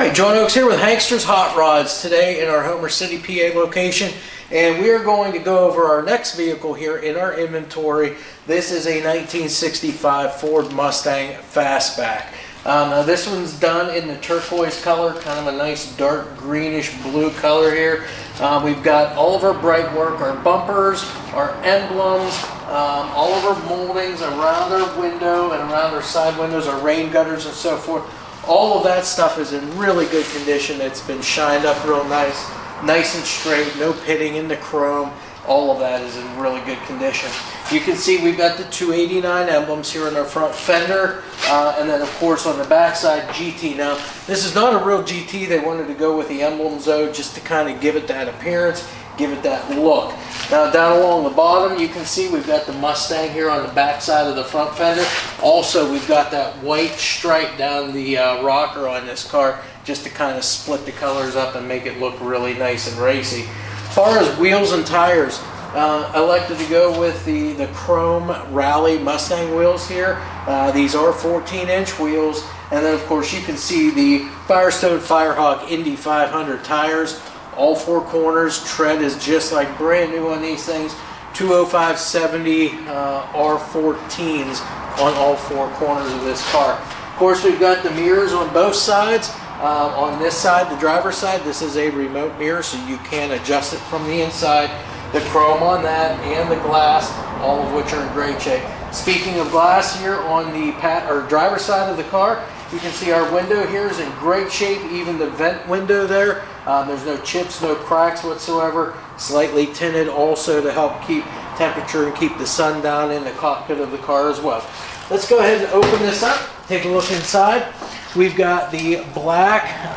Alright, John Oaks here with Hankster's Hot Rods today in our Homer City, PA location, and we are going to go over our next vehicle here in our inventory. This is a 1965 Ford Mustang Fastback. Now this one's done in the turquoise color, kind of a nice dark greenish blue color here. We've got all of our bright work, our bumpers, our emblems, all of our moldings around our window and around our side windows, our rain gutters and so forth. All of that stuff is in really good condition. It's been shined up real nice and straight, no pitting in the chrome. All of that is in really good condition. You can see we've got the 289 emblems here in our front fender, and then of course on the back side GT. Now this is not a real GT. They wanted to go with the emblems though, just to kind of give it that appearance, give it that look. Now down along the bottom you can see we've got the Mustang here on the back side of the front fender. Also we've got that white stripe down the rocker on this car, just to kind of split the colors up and make it look really nice and racy. As far as wheels and tires, I elected to go with the chrome Rally Mustang wheels here. These are 14-inch wheels, and then of course you can see the Firestone Firehawk Indy 500 tires. All four corners, tread is just like brand new on these things. 205/70 R14s on all four corners of this car. Of course we've got the mirrors on both sides. On this side, the driver's side, this is a remote mirror, so you can adjust it from the inside. The chrome on that and the glass, all of which are in great shape. Speaking of glass, here on the driver's side of the car, you can see our window here is in great shape, even the vent window there. There's no chips, no cracks whatsoever. Slightly tinted also to help keep temperature and keep the sun down in the cockpit of the car as well. Let's go ahead and open this up, take a look inside. We've got the black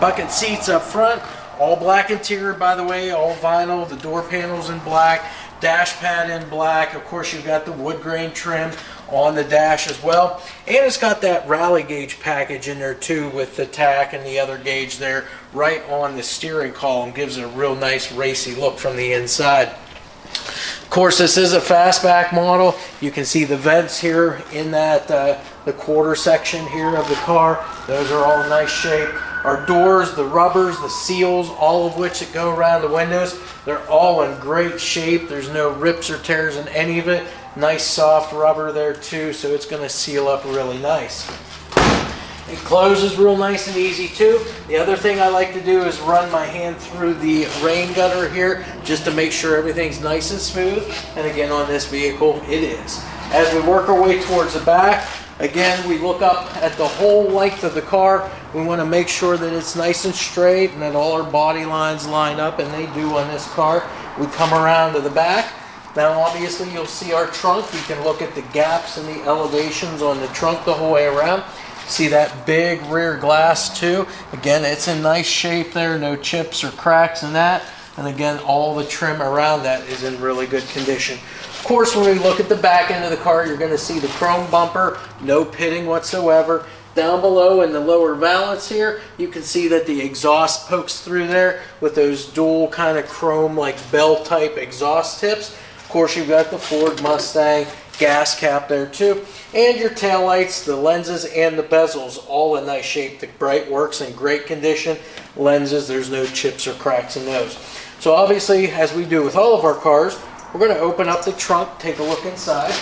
bucket seats up front, all black interior by the way, all vinyl, the door panels in black, dash pad in black. Of course you've got the wood grain trim on the dash as well, and it's got that rally gauge package in there too, with the tack and the other gauge there right on the steering column. Gives it a real nice racy look from the inside. Of course this is a fastback model. You can see the vents here in that the quarter section here of the car. Those are all in nice shape. Our doors, the rubbers, the seals, all of which that go around the windows, they're all in great shape. There's no rips or tears in any of it. Nice soft rubber there too, so it's going to seal up really nice. It closes real nice and easy too. The other thing I like to do is run my hand through the rain gutter here just to make sure everything's nice and smooth, and again on this vehicle it is. As we work our way towards the back, again we look up at the whole length of the car. We want to make sure that it's nice and straight and that all our body lines line up, and they do on this car. We come around to the back. Now obviously you'll see our trunk. You can look at the gaps and the elevations on the trunk the whole way around. See that big rear glass too. Again, it's in nice shape there, no chips or cracks in that. And again, all the trim around that is in really good condition. Of course, when we look at the back end of the car, you're going to see the chrome bumper, no pitting whatsoever. Down below in the lower valance here, you can see that the exhaust pokes through there with those dual kind of chrome like bell type exhaust tips. Of course, you've got the Ford Mustang gas cap there too, and your tail lights, the lenses, and the bezels all in nice shape. The bright works in great condition. Lenses, there's no chips or cracks in those. So obviously, as we do with all of our cars, we're going to open up the trunk, take a look inside.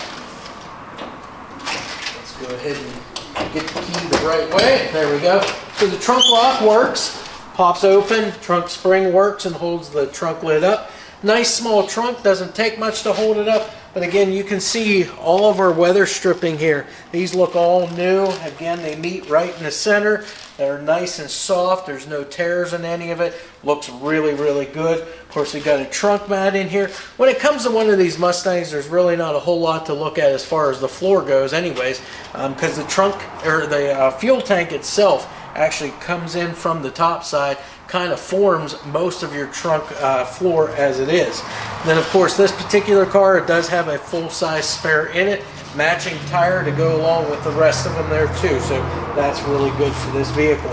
Let's go ahead and get the key the right way. There we go. So the trunk lock works, pops open, trunk spring works and holds the trunk lid up. Nice small trunk, doesn't take much to hold it up. But again, you can see all of our weather stripping here. These look all new. Again, they meet right in the center. They're nice and soft. There's no tears in any of it. Looks really, really good. Of course, we've got a trunk mat in here. When it comes to one of these Mustangs, there's really not a whole lot to look at as far as the floor goes anyways, because the trunk, or the fuel tank itself actually comes in from the top side, kind of forms most of your trunk floor as it is. And then of course this particular car, it does have a full-size spare in it, matching tire to go along with the rest of them there too, so that's really good for this vehicle.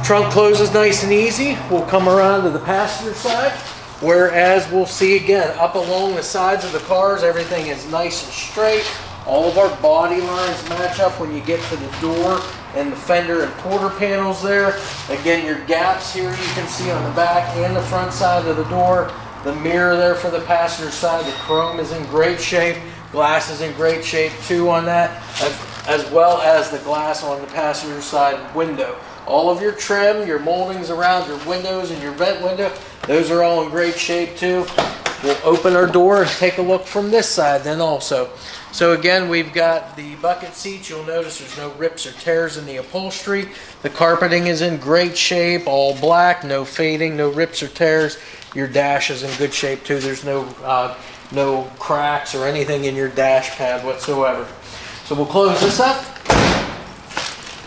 Trunk closes nice and easy. We'll come around to the passenger side, whereas we'll see again up along the sides of the cars, everything is nice and straight. All of our body lines match up when you get to the door and the fender and quarter panels there. Again, your gaps here you can see on the back and the front side of the door. The mirror there for the passenger side, the chrome is in great shape. Glass is in great shape too on that, as well as the glass on the passenger side window. All of your trim, your moldings around your windows and your vent window, those are all in great shape too. We'll open our door and take a look from this side then also. So again, we've got the bucket seats. You'll notice there's no rips or tears in the upholstery. The carpeting is in great shape, all black, no fading, no rips or tears. Your dash is in good shape too. There's no cracks or anything in your dash pad whatsoever. So we'll close this up.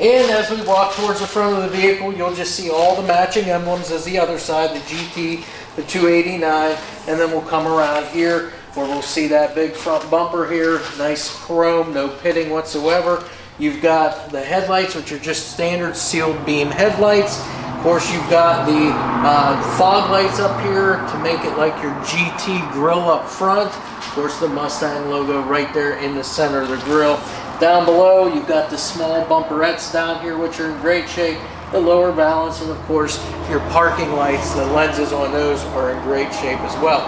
And as we walk towards the front of the vehicle, you'll just see all the matching emblems as the other side, the GT, the 289, and then we'll come around here where we'll see that big front bumper here, nice chrome, no pitting whatsoever. You've got the headlights, which are just standard sealed beam headlights. Of course, you've got the fog lights up here to make it like your GT grill up front. Of course, the Mustang logo right there in the center of the grill. Down below, you've got the small bumperettes down here, which are in great shape. The lower valance, and of course, your parking lights, the lenses on those are in great shape as well.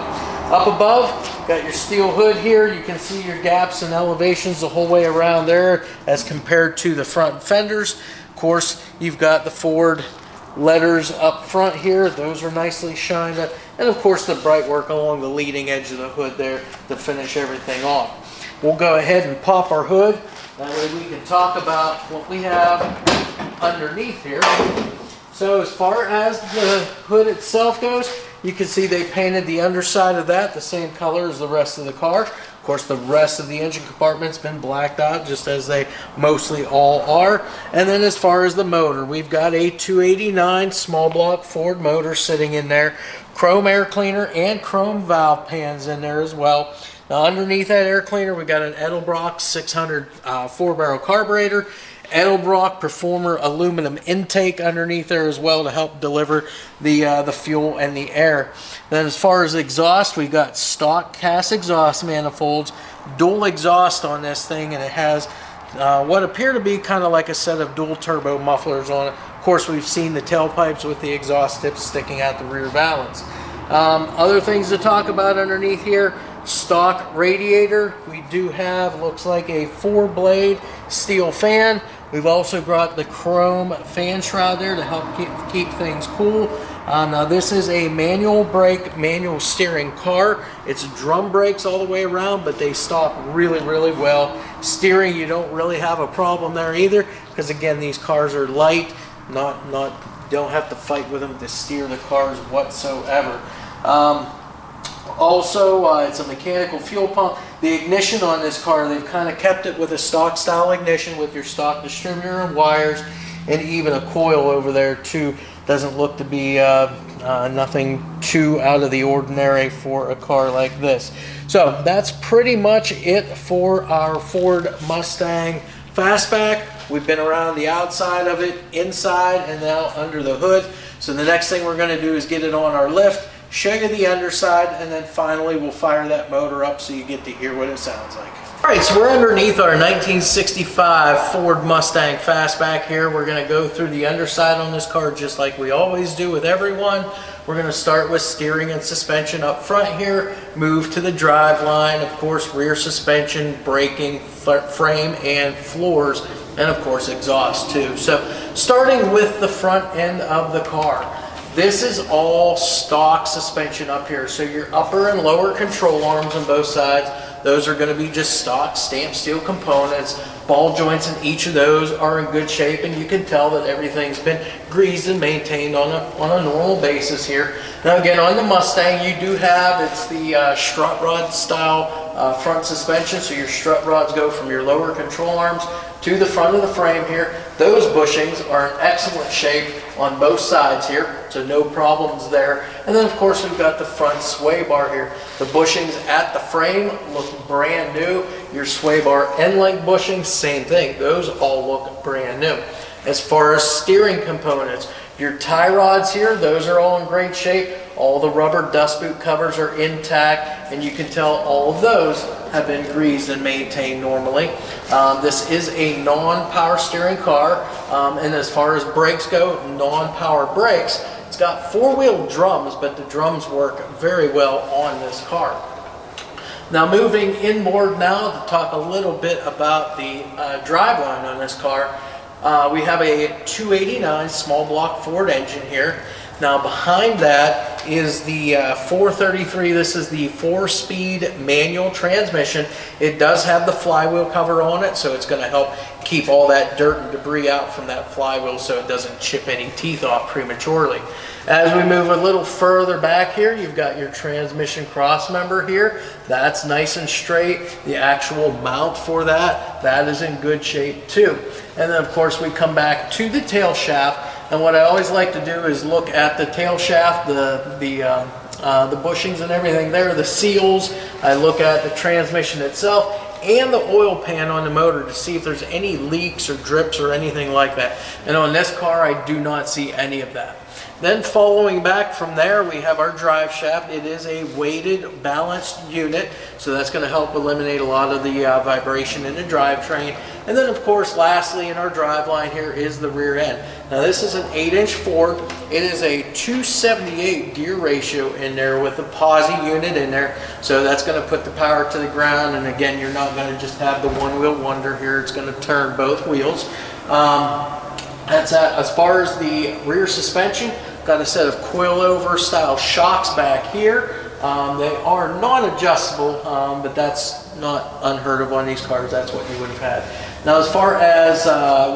Up above, got your steel hood here. You can see your gaps and elevations the whole way around there as compared to the front fenders. Of course, you've got the Ford letters up front here. Those are nicely shined up. And of course, the bright work along the leading edge of the hood there to finish everything off. We'll go ahead and pop our hood. That way we can talk about what we have underneath here. So as far as the hood itself goes, you can see they painted the underside of that the same color as the rest of the car. Of course, the rest of the engine compartment's been blacked out, just as they mostly all are. And then as far as the motor, we've got a 289 small block Ford motor sitting in there. Chrome air cleaner and chrome valve pans in there as well. Now underneath that air cleaner, we got an Edelbrock 600 4-barrel carburetor. Edelbrock Performer aluminum intake underneath there as well to help deliver the fuel and the air. Then as far as exhaust, we've got stock cast exhaust manifolds, dual exhaust on this thing, and it has what appear to be kind of like a set of dual turbo mufflers on it. Of course, we've seen the tailpipes with the exhaust tips sticking out the rear valance. Other things to talk about underneath here, stock radiator. We do have, looks like a 4-blade steel fan. We've also got the chrome fan shroud there to help keep things cool. Now this is a manual brake, manual steering car. It's drum brakes all the way around, but they stop really, really well. Steering, you don't really have a problem there either, because again, these cars are light, don't have to fight with them to steer the cars whatsoever. Also, it's a mechanical fuel pump. The ignition on this car, they've kind of kept it with a stock style ignition with your stock distributor and wires, and even a coil over there too. Doesn't look to be nothing too out of the ordinary for a car like this. So that's pretty much it for our Ford Mustang Fastback. We've been around the outside of it, inside, and now under the hood. So the next thing we're going to do is get it on our lift, show you the underside, and then finally we'll fire that motor up so you get to hear what it sounds like. Alright, so we're underneath our 1965 Ford Mustang Fastback here. We're going to go through the underside on this car just like we always do with everyone. We're going to start with steering and suspension up front here, move to the drive line, of course rear suspension, braking, frame and floors, and of course exhaust too. So starting with the front end of the car. This is all stock suspension up here. So your upper and lower control arms on both sides, those are going to be just stock stamped steel components. Ball joints in each of those are in good shape, and you can tell that everything's been greased and maintained on a normal basis here. Now again, on the Mustang, you do have, it's the strut rod style front suspension. So your strut rods go from your lower control arms to the front of the frame here. Those bushings are in excellent shape on both sides here, so no problems there. And then of course we've got the front sway bar here. The bushings at the frame look brand new. Your sway bar end link bushings, same thing. Those all look brand new. As far as steering components, your tie rods here, those are all in great shape. All the rubber dust boot covers are intact, and you can tell all of those have been greased and maintained normally. This is a non-power steering car, and as far as brakes go, non-power brakes. It's got four-wheel drums, but the drums work very well on this car. Now moving inboard now to talk a little bit about the driveline on this car. We have a 289 small block Ford engine here. Now behind that is the 433. This is the 4-speed manual transmission. It does have the flywheel cover on it, so it's going to help keep all that dirt and debris out from that flywheel so it doesn't chip any teeth off prematurely. As we move a little further back here, you've got your transmission cross member here. That's nice and straight. The actual mount for that is in good shape too. And then of course we come back to the tail shaft. And what I always like to do is look at the tail shaft, the bushings and everything there, the seals. I look at the transmission itself and the oil pan on the motor to see if there's any leaks or drips or anything like that. And on this car, I do not see any of that. Then following back from there, we have our drive shaft. It is a weighted, balanced unit, so that's going to help eliminate a lot of the vibration in the drivetrain. And then, of course, lastly in our drive line here is the rear end. Now, this is an 8-inch Ford. It is a 278 gear ratio in there with a POSI unit in there, so that's going to put the power to the ground. And again, you're not going to just have the one-wheel wonder here. It's going to turn both wheels. That's that. As far as the rear suspension, got a set of coilover style shocks back here. They are non-adjustable, but that's not unheard of on these cars. That's what you would have had. Now, as far as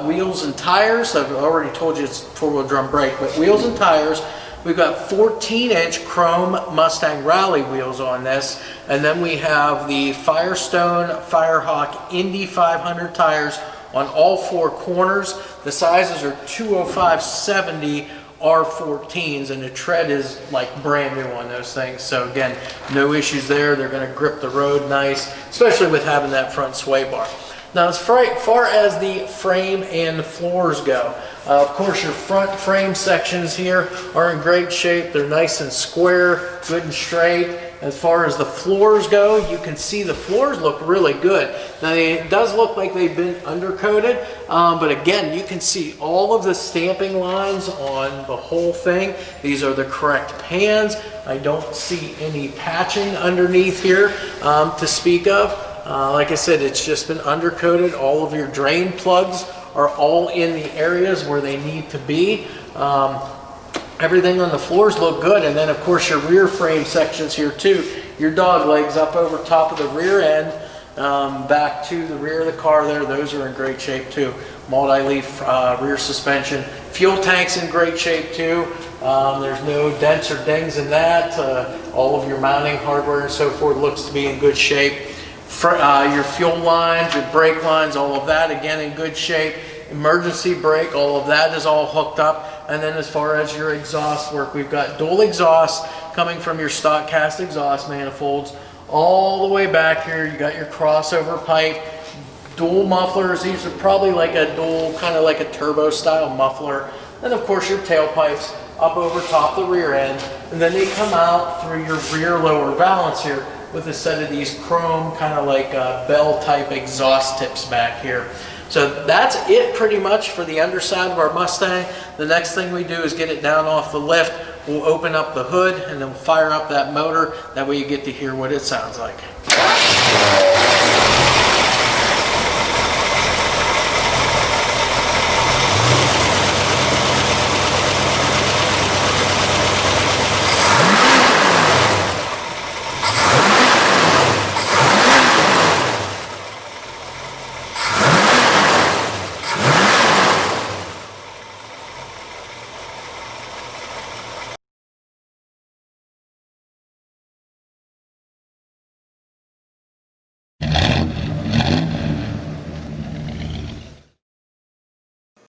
wheels and tires, I've already told you it's four-wheel drum brake, but wheels and tires, we've got 14-inch chrome Mustang Rally wheels on this, and then we have the Firestone Firehawk Indy 500 tires on all four corners. The sizes are 205/70 R14s, and the tread is like brand new on those things. So again, no issues there. They're going to grip the road nice, especially with having that front sway bar. Now, as far as the frame and the floors go, of course your front frame sections here are in great shape. They're nice and square, good and straight. As far as the floors go, you can see the floors look really good. Now, it does look like they've been undercoated, but again, you can see all of the stamping lines on the whole thing. These are the correct pans. I don't see any patching underneath here to speak of. Like I said, it's just been undercoated. All of your drain plugs are all in the areas where they need to be. Everything on the floors look good, and then of course your rear frame sections here too. Your dog legs up over top of the rear end, back to the rear of the car there. Those are in great shape too. Multi-leaf rear suspension. Fuel tank's in great shape too. There's no dents or dings in that. All of your mounting hardware and so forth looks to be in good shape. Your fuel lines, your brake lines, all of that again in good shape. Emergency brake, all of that is all hooked up. And then as far as your exhaust work, we've got dual exhaust coming from your stock cast exhaust manifolds all the way back here. You got your crossover pipe, dual mufflers. These are probably like a dual, kind of like a turbo style muffler. And of course your tailpipes up over top the rear end. And then they come out through your rear lower valance here with a set of these chrome kind of like bell type exhaust tips back here. So that's it pretty much for the underside of our Mustang. The next thing we do is get it down off the lift. We'll open up the hood and then we'll fire up that motor. That way you get to hear what it sounds like.